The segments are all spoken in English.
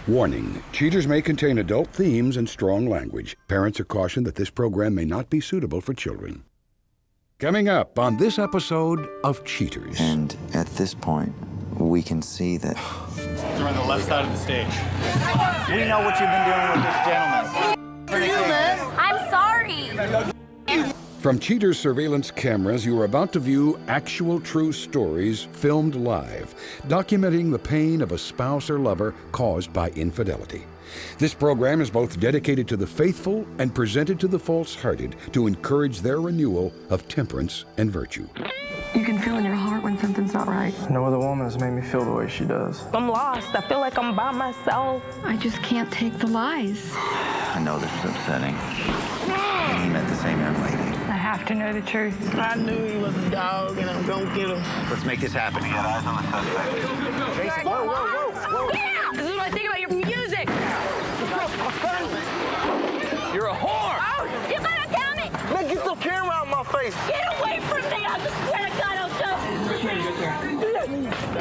Warning, cheaters may contain adult themes and strong language. Parents are cautioned that this program may not be suitable for children. Coming up on this episode of Cheaters. And at this point, we can see that... They're on the left side of the stage. We know what you've been doing with this gentleman. For you, man. I'm sorry. From Cheaters surveillance cameras, you are about to view actual true stories filmed live, documenting the pain of a spouse or lover caused by infidelity. This program is both dedicated to the faithful and presented to the false-hearted to encourage their renewal of temperance and virtue. You can feel in your heart when something's not right. No other woman has made me feel the way she does. I'm lost. I feel like I'm by myself. I just can't take the lies. I know this is upsetting. And he met the same young lady. I have to know the truth. I knew he was a dog, and I'm gonna get him. Let's make this happen. Get eyes on the suspect. Jason, whoa. Yeah! This is what I think about your music. You're a whore. Oh, you gotta tell me. Man, get the camera out of my face. Get away from me. I swear to God, I'll jump.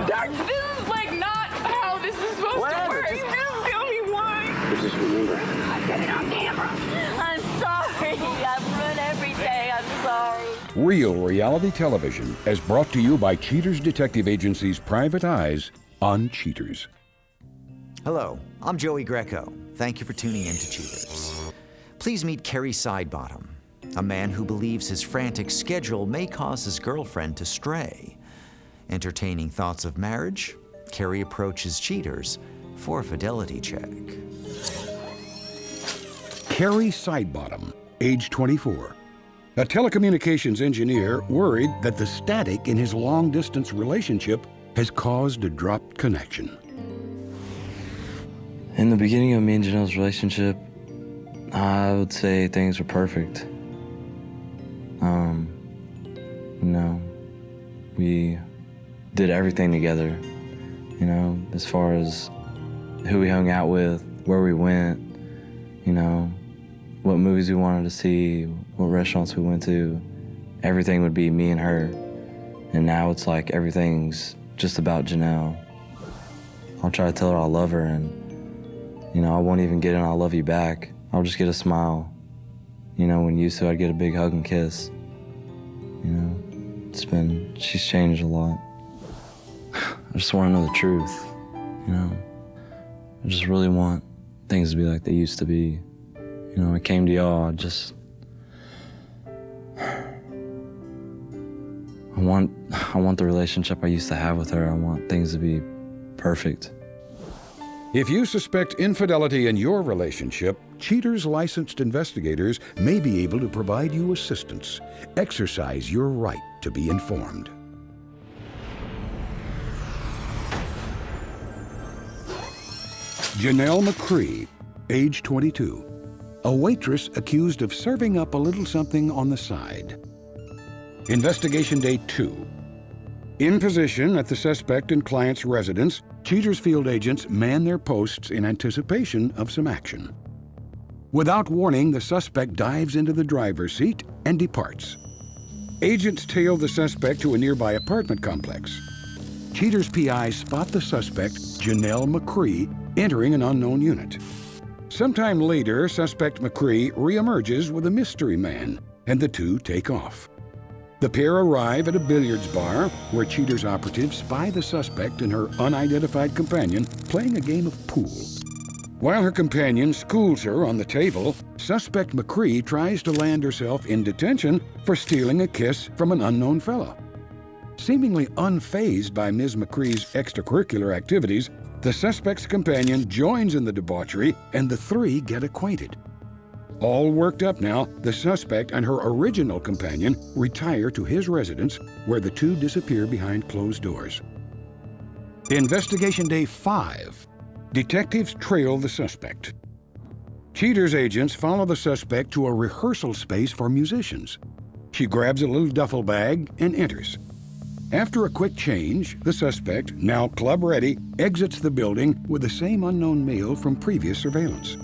This is like not how this is supposed to work. Just tell me why. Just remember. I get it on camera. I'm sorry. I've ruined everything. I'm sorry. Real reality television is brought to you by Cheaters Detective Agency's Private Eyes on Cheaters. Hello, I'm Joey Greco. Thank you for tuning in to Cheaters. Please meet Kerry Sidebottom, a man who believes his frantic schedule may cause his girlfriend to stray. Entertaining thoughts of marriage, Kerry approaches Cheaters for a fidelity check. Kerry Sidebottom, age 24. A telecommunications engineer worried that the static in his long-distance relationship has caused a dropped connection. In the beginning of me and Janelle's relationship, I would say things were perfect. We did everything together, as far as who we hung out with, where we went, what movies we wanted to see, what restaurants we went to. Everything would be me and her. And now it's like everything's just about Janelle. I'll try to tell her I love her, and I won't even get an I love you back. I'll just get a smile. When used to, I'd get a big hug and kiss. She's changed a lot. I just want to know the truth, I just really want things to be like they used to be. I came to y'all, I want the relationship I used to have with her. I want things to be perfect. If you suspect infidelity in your relationship, Cheaters licensed investigators may be able to provide you assistance. Exercise your right to be informed. Janelle McCree, age 22. A waitress accused of serving up a little something on the side. Investigation Day 2. In position at the suspect and client's residence, Cheaters field agents man their posts in anticipation of some action. Without warning, the suspect dives into the driver's seat and departs. Agents tail the suspect to a nearby apartment complex. Cheaters PIs spot the suspect, Janelle McCree, entering an unknown unit. Sometime later, suspect McCree reemerges with a mystery man, and the two take off. The pair arrive at a billiards bar where Cheaters operatives spy the suspect and her unidentified companion playing a game of pool. While her companion schools her on the table, suspect McCree tries to land herself in detention for stealing a kiss from an unknown fellow. Seemingly unfazed by Ms. McCree's extracurricular activities, the suspect's companion joins in the debauchery and the three get acquainted. All worked up now, the suspect and her original companion retire to his residence, where the two disappear behind closed doors. Investigation Day 5. Detectives trail the suspect. Cheaters agents follow the suspect to a rehearsal space for musicians. She grabs a little duffel bag and enters. After a quick change, the suspect, now club-ready, exits the building with the same unknown male from previous surveillance.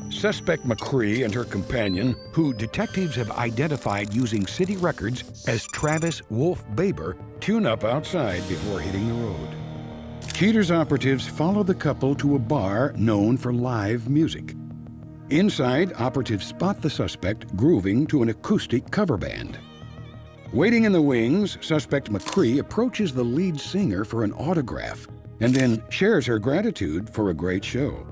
Suspect McCree and her companion, who detectives have identified using city records as Travis Wolf Baber, tune up outside before hitting the road. Cheaters operatives follow the couple to a bar known for live music. Inside, operatives spot the suspect grooving to an acoustic cover band. Waiting in the wings, suspect McCree approaches the lead singer for an autograph and then shares her gratitude for a great show.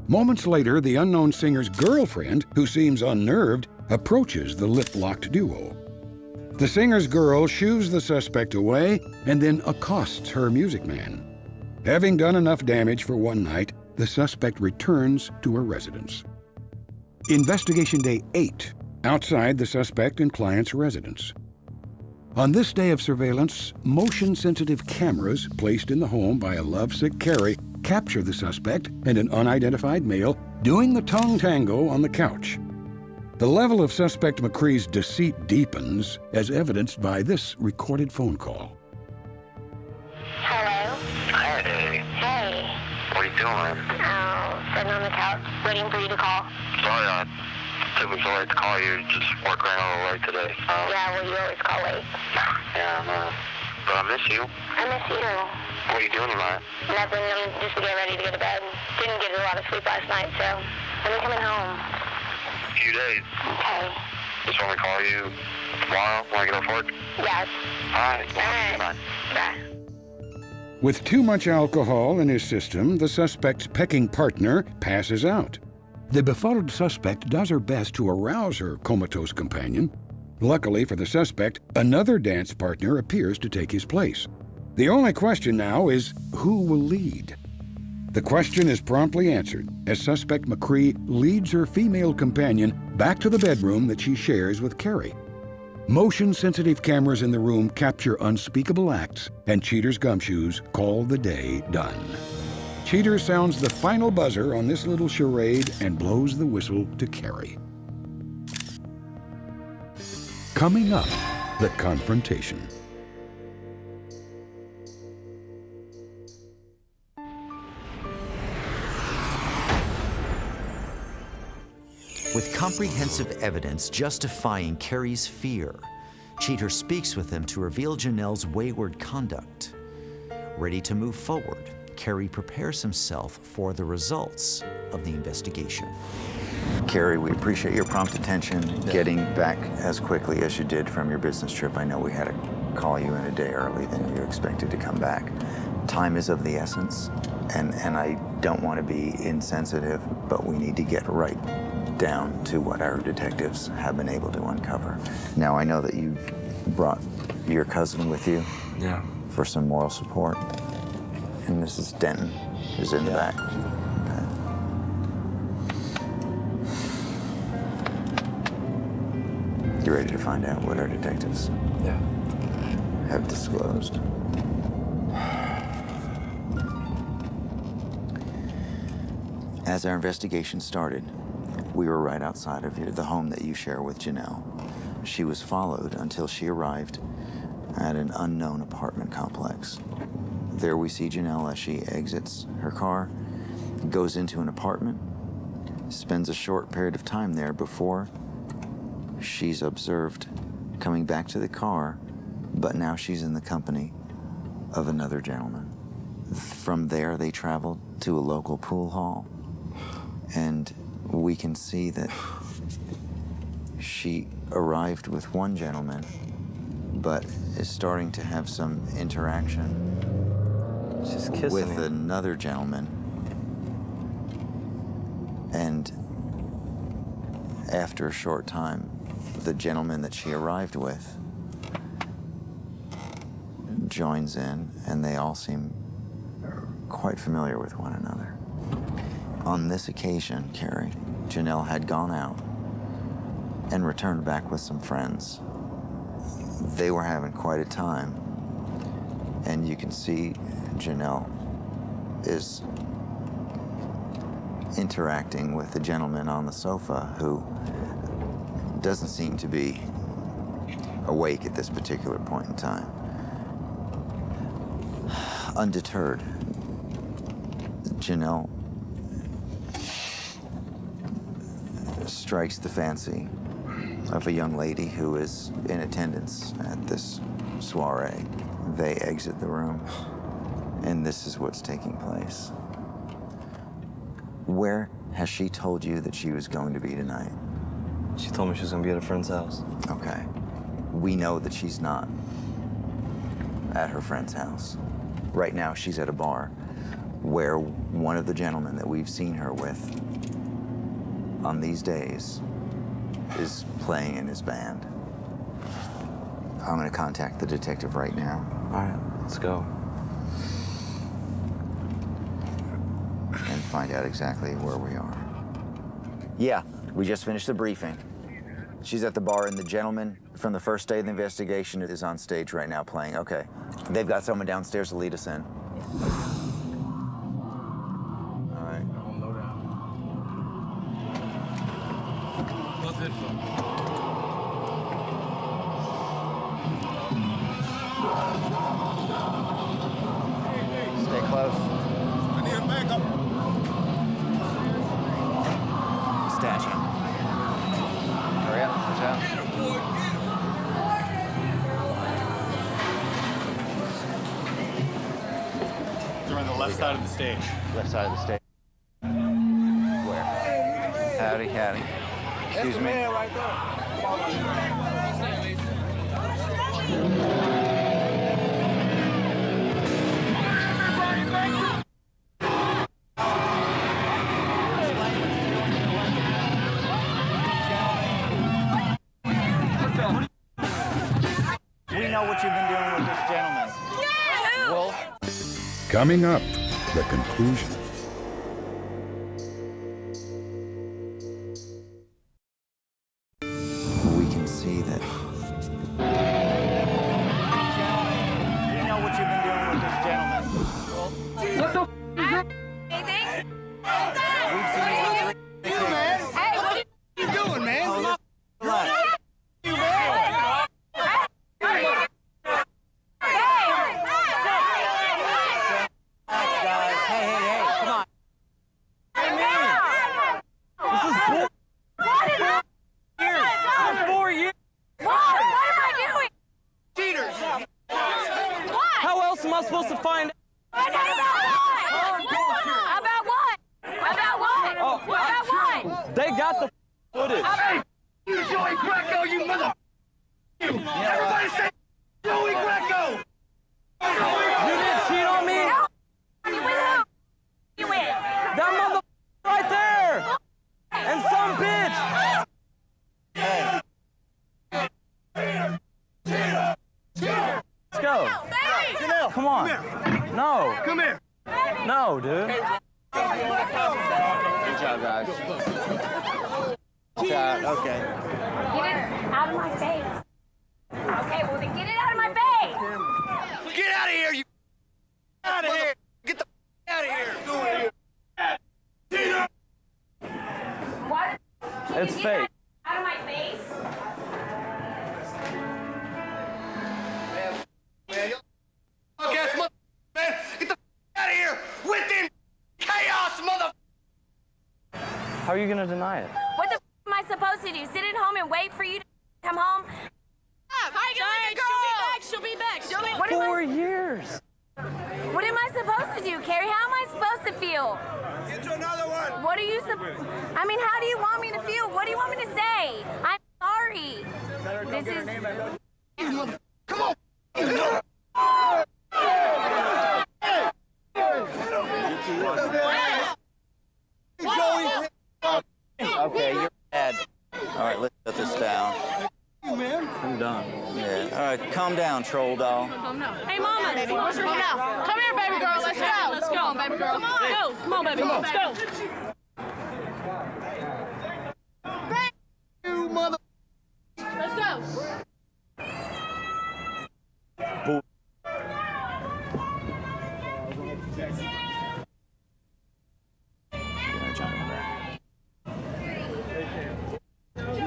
Moments later, the unknown singer's girlfriend, who seems unnerved, approaches the lip-locked duo. The singer's girl shoos the suspect away and then accosts her music man. Having done enough damage for one night, the suspect returns to her residence. Investigation Day 8, outside the suspect and client's residence. On this day of surveillance, motion-sensitive cameras placed in the home by a lovesick Kerry capture the suspect and an unidentified male doing the tongue tango on the couch. The level of suspect McCree's deceit deepens, as evidenced by this recorded phone call. Hello? Hey. Hey. What are you doing? Oh, sitting on the couch, waiting for you to call. Sorry, I took me so late to call you. Just work ran a little late today. Yeah, well, you always call late. Yeah, I know. But I miss you. I miss you. What are you doing tonight? Nothing. I'm just getting ready to go to bed. Didn't get a lot of sleep last night, so I'm coming home. A few days. Okay. Just want me to call you tomorrow when I get off work? Yes. All right. All right. Bye. With too much alcohol in his system, the suspect's pecking partner passes out. The befuddled suspect does her best to arouse her comatose companion. Luckily for the suspect, another dance partner appears to take his place. The only question now is, who will lead? The question is promptly answered as suspect McCree leads her female companion back to the bedroom that she shares with Kerry. Motion-sensitive cameras in the room capture unspeakable acts, and Cheater's gumshoes call the day done. Cheater sounds the final buzzer on this little charade and blows the whistle to Kerry. Coming up, the confrontation. With comprehensive evidence justifying Kerry's fear, Cheater speaks with him to reveal Janelle's wayward conduct. Ready to move forward, Kerry prepares himself for the results of the investigation. Kerry, we appreciate your prompt attention, getting back as quickly as you did from your business trip. I know we had to call you in a day early than you expected to come back. Time is of the essence, and I don't want to be insensitive, but we need to get right down to what our detectives have been able to uncover. Now, I know that you've brought your cousin with you for some moral support, and Mrs. Denton is in the back. Okay. You ready to find out what our detectives have disclosed? As our investigation started, we were right outside of the home that you share with Janelle. She was followed until she arrived at an unknown apartment complex. There we see Janelle as she exits her car, goes into an apartment, spends a short period of time there before she's observed coming back to the car, but now she's in the company of another gentleman. From there, they traveled to a local pool hall, and we can see that she arrived with one gentleman, but is starting to have some interaction with another gentleman. And after a short time, the gentleman that she arrived with joins in, and they all seem quite familiar with one another. On this occasion, Kerry, Janelle had gone out and returned back with some friends. They were having quite a time, and you can see Janelle is interacting with the gentleman on the sofa who doesn't seem to be awake at this particular point in time. Undeterred, Janelle strikes the fancy of a young lady who is in attendance at this soiree. They exit the room, And this is what's taking place. Where has she told you that she was going to be tonight? She told me she was gonna be at a friend's house. Okay. We know that she's not at her friend's house. Right now, she's at a bar where one of the gentlemen that we've seen her with on these days is playing in his band. I'm gonna contact the detective right now. All right, let's go. And find out exactly where we are. Yeah, we just finished the briefing. She's at the bar, and the gentleman from the first day of the investigation is on stage right now playing. Okay. They've got someone downstairs to lead us in. All right. Stay close. I need a backup. Stashing. Hurry up, watch out. They're on the left side of the stage. Left side of the stage. Where? Howdy, howdy. Excuse me. Right there. We know what you've been doing with this gentleman. Wolf. Coming up, the conclusion. We can see that We know what you've been doing with this gentleman. Anything? We've seen you. Hey, what are you doing, man? Supposed to find About what? About what? Oh, About what? they got the footage. You Joey Greco, you mother. You. Everybody say Joey Greco. You didn't cheat on me? You with who? You with? That mother right there. And some bitch. Let's go. Come on. No. Come here. No, dude. Good job, guys. Okay. Get it out of my face. Okay, well then get it out of my face. Get out of here, you. Out of here. Get the out of here. What? Can It's you fake. get that out of my face? Guess what, man? Get the out of here. Within chaos, mother. How are you gonna deny it? What the am I supposed to do? Sit at home and wait for you to come home? She'll be back. What am 4 years. What am I supposed to do, Kerry? How am I supposed to feel? Get you another one. What are you I mean, how do you want me to feel? What do you want me to say? I'm sorry. This is... Come on. Okay, you're bad. All right, let's shut this down. I'm done. Yeah. All right, calm down, troll doll. Hey, mama, what's your name? Come here, baby girl. Let's go. Let's go. Come on, baby girl. Come on. Go. Come on, baby. Let's go. You mother. Let's go.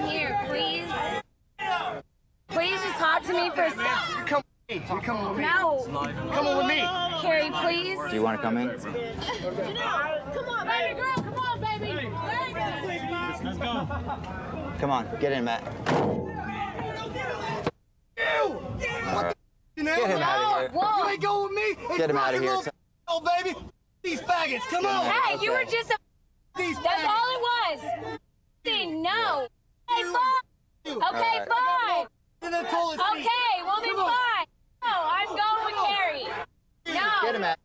Here, please. Please just talk to me for a second. Come with me. No. Come on with me. Kerry, please. Do you want to come in? Come on, baby girl. Come on, baby. Let's go. Come on, get in, Matt. You. All right. Get him out of here. Whoa. You ain't go with me. Get him out of here. Oh, baby. These faggots, come on. Hey, you were just a. These That's all it was. No. Okay, fine. Okay, fine. Okay, well then fine. No, I'm going with Kerry. No. Get him out.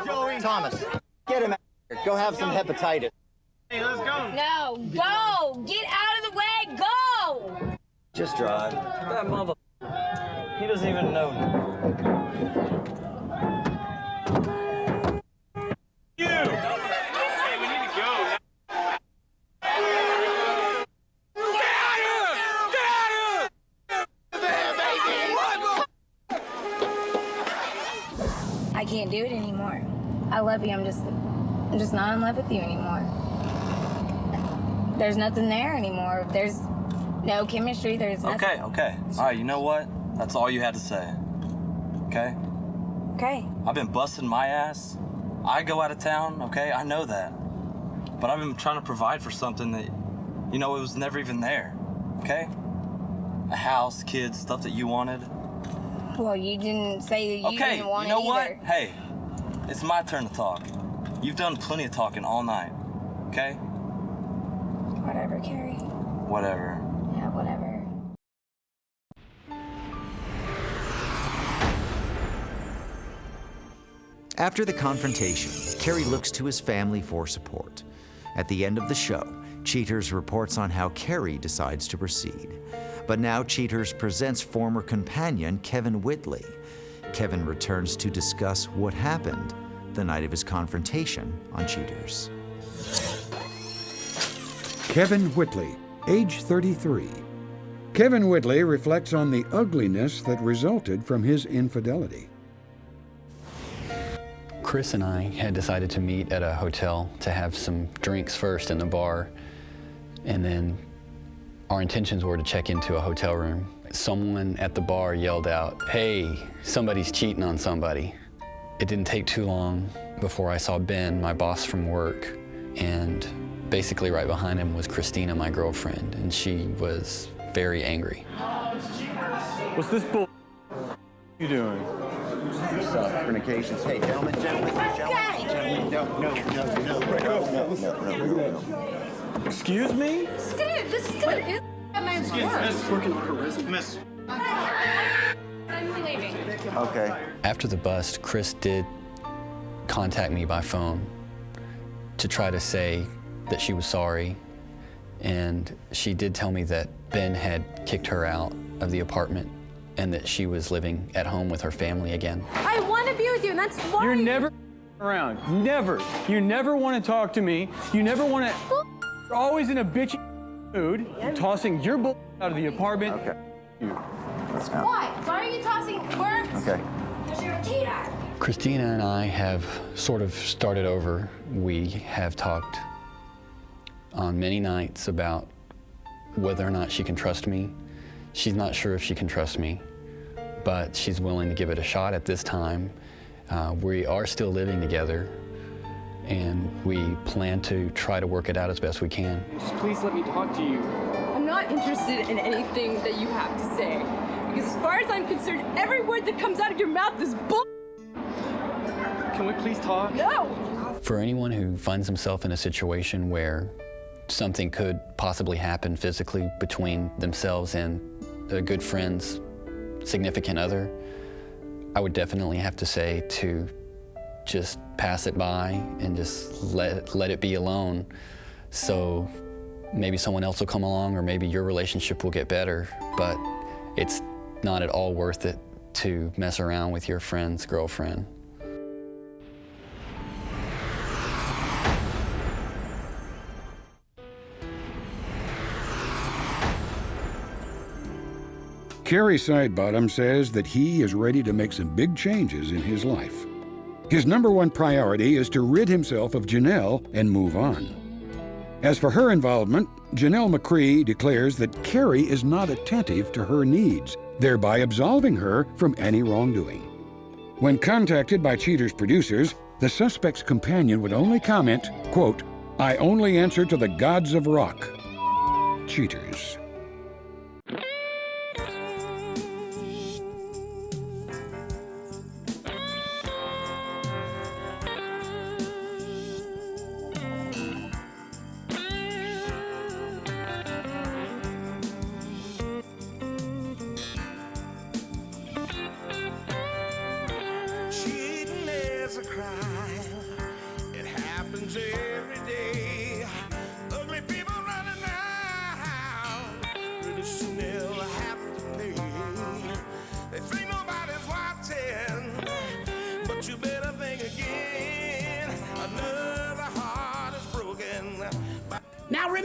Joey. Thomas, get him out. Go have some hepatitis. Hey, let's go. No, go. Get out of the way. Go. Just drive. That mother. He doesn't even know. You. Hey, we need to go. I can't do it anymore. I love you. I'm just not in love with you anymore. There's nothing there anymore. There's no chemistry. There's nothing. Okay. All right, you know what? That's all you had to say. Okay? Okay. I've been busting my ass. I go out of town, okay? I know that. But I've been trying to provide for something that, you know, it was never even there, okay? A house, kids, stuff that you wanted. Well, you didn't say that you didn't want you know it what? either. Hey, it's my turn to talk. You've done plenty of talking all night, okay? Whatever, Kerry. Whatever. Yeah, whatever. After the confrontation, Kerry looks to his family for support. At the end of the show, Cheaters reports on how Kerry decides to proceed. But now Cheaters presents former companion Kevin Wittly. Kevin returns to discuss what happened the night of his confrontation on Cheaters. Kevin Wittly, age 33. Kevin Wittly reflects on the ugliness that resulted from his infidelity. Chris and I had decided to meet at a hotel to have some drinks first in the bar, and then our intentions were to check into a hotel room. Someone at the bar yelled out, "Hey, somebody's cheating on somebody." It didn't take too long before I saw Ben, my boss from work, and basically right behind him was Christina, my girlfriend, and she was very angry. What's this bull you doing? Fornications. Hey, gentlemen. No. Excuse me? This is good. This is that man's work. Working on charisma. Miss. I'm leaving. Okay. After the bust, Chris did contact me by phone to try to say that she was sorry, and she did tell me that Ben had kicked her out of the apartment and that she was living at home with her family again. I want to be with you, and that's why. You're never around. Never. You never want to talk to me. You never want to. You're always in a bitchy mood, tossing your bull out of the apartment. Okay. Let's go. Why? Why are you tossing words? Okay. Because you're a cheater. Christina and I have sort of started over. We have talked on many nights about whether or not she can trust me. She's not sure if she can trust me, but she's willing to give it a shot at this time. We are still living together, and we plan to try to work it out as best we can. Just please let me talk to you. I'm not interested in anything that you have to say, because as far as I'm concerned, every word that comes out of your mouth is bull. Can we please talk? No! For anyone who finds himself in a situation where something could possibly happen physically between themselves and a good friend's significant other, I would definitely have to say to just pass it by and just let it be alone. So maybe someone else will come along, or maybe your relationship will get better, but it's not at all worth it to mess around with your friend's girlfriend. Kerry Sidebottom says that he is ready to make some big changes in his life. His number one priority is to rid himself of Janelle and move on. As for her involvement, Janelle McCree declares that Kerry is not attentive to her needs, thereby absolving her from any wrongdoing. When contacted by Cheaters' producers, the suspect's companion would only comment, quote, "I only answer to the gods of rock." Cheaters.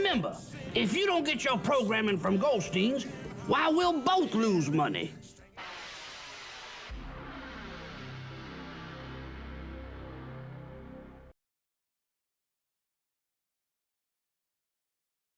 Remember, if you don't get your programming from Goldstein's, why, we'll both lose money.